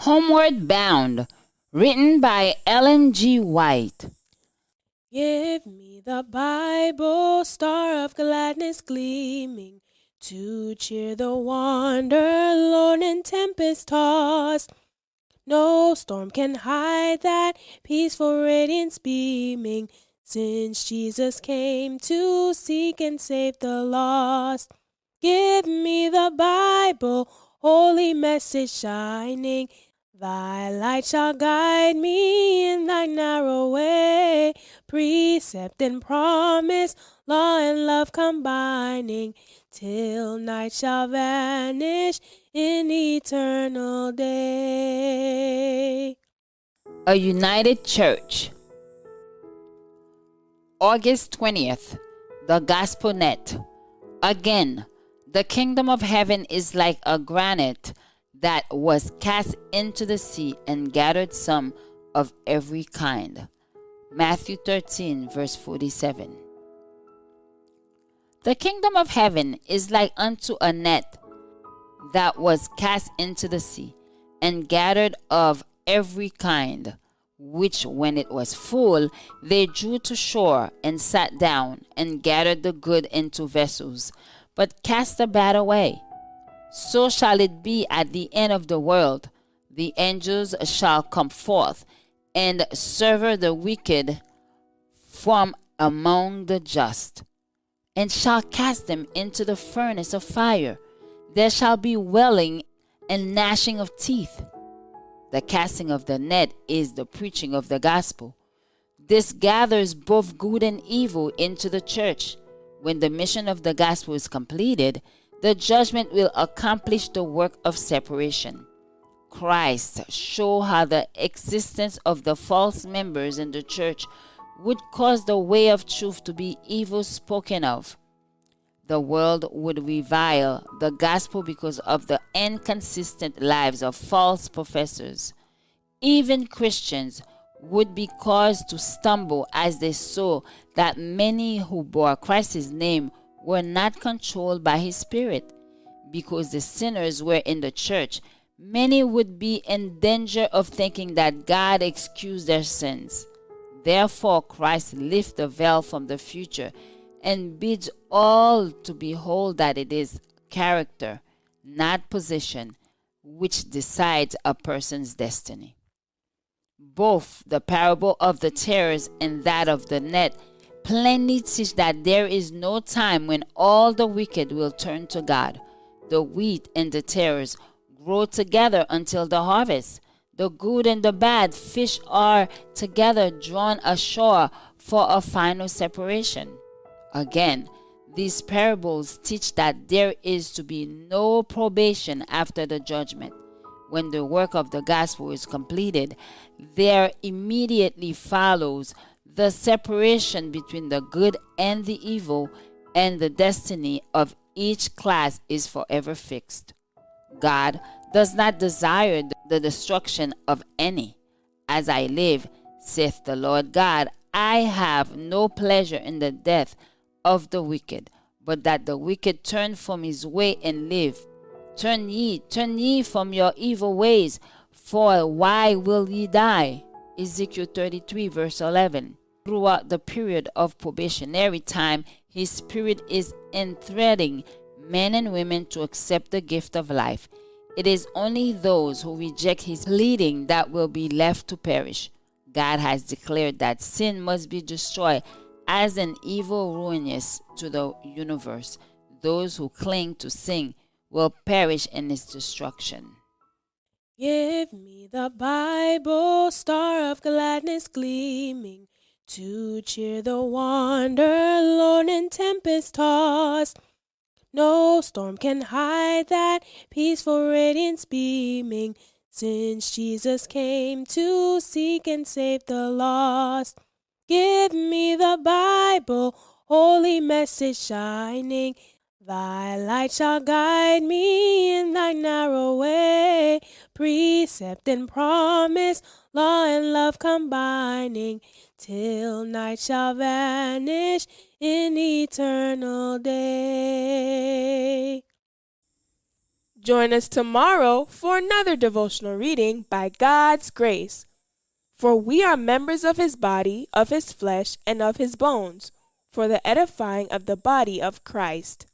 Homeward Bound, written by Ellen G. White. Give me the Bible, star of gladness gleaming, to cheer the wanderer, lorn and tempest tossed. No storm can hide that peaceful radiance beaming, since Jesus came to seek and save the lost. Give me the Bible, holy message shining. Thy light shall guide me in thy narrow way, precept and promise, law and love combining, till night shall vanish in eternal day. A United Church. August 20th. The Gospel Net. Again, the kingdom of heaven is like a granite that was cast into the sea and gathered some of every kind. Matthew 13, verse 47. The kingdom of heaven is like unto a net that was cast into the sea, and gathered of every kind, which when it was full, they drew to shore, and sat down, and gathered the good into vessels, but cast the bad away. So shall it be at the end of the world. The angels shall come forth, and sever the wicked from among the just, and shall cast them into the furnace of fire. There shall be wailing and gnashing of teeth. The casting of the net is the preaching of the gospel. This gathers both good and evil into the church. When the mission of the gospel is completed, the judgment will accomplish the work of separation. Christ showed how the existence of the false members in the church would cause the way of truth to be evil spoken of. The world would revile the gospel because of the inconsistent lives of false professors. Even Christians would be caused to stumble as they saw that many who bore Christ's name were not controlled by his Spirit. Because the sinners were in the church, many would be in danger of thinking that God excused their sins. Therefore, Christ lifts the veil from the future and bids all to behold that it is character, not position, which decides a person's destiny. Both the parable of the tares and that of the net plainly teach that there is no time when all the wicked will turn to God. The wheat and the tares grow together until the harvest. The good and the bad fish are together drawn ashore for a final separation. Again, these parables teach that there is to be no probation after the judgment. When the work of the gospel is completed, there immediately follows the separation between the good and the evil, and the destiny of each class is forever fixed. God does not desire the destruction of any. As I live, saith the Lord God, I have no pleasure in the death of the wicked, but that the wicked turn from his way and live. Turn ye from your evil ways, for why will ye die? Ezekiel 33 verse 11. Throughout the period of probationary time, his Spirit is entreating men and women to accept the gift of life. It is only those who reject his leading that will be left to perish. God has declared that sin must be destroyed as an evil ruinous to the universe. Those who cling to sin will perish in its destruction. Give me the Bible, star of gladness gleaming, to cheer the wanderer, lorn and tempest tossed. No storm can hide that peaceful radiance beaming, since Jesus came to seek and save the lost. Give me the Bible, holy message shining. Thy light shall guide me in thy narrow way, precept and promise, law and love combining, till night shall vanish in eternal day. Join us tomorrow for another devotional reading by God's grace. For we are members of his body, of his flesh, and of his bones, for the edifying of the body of Christ.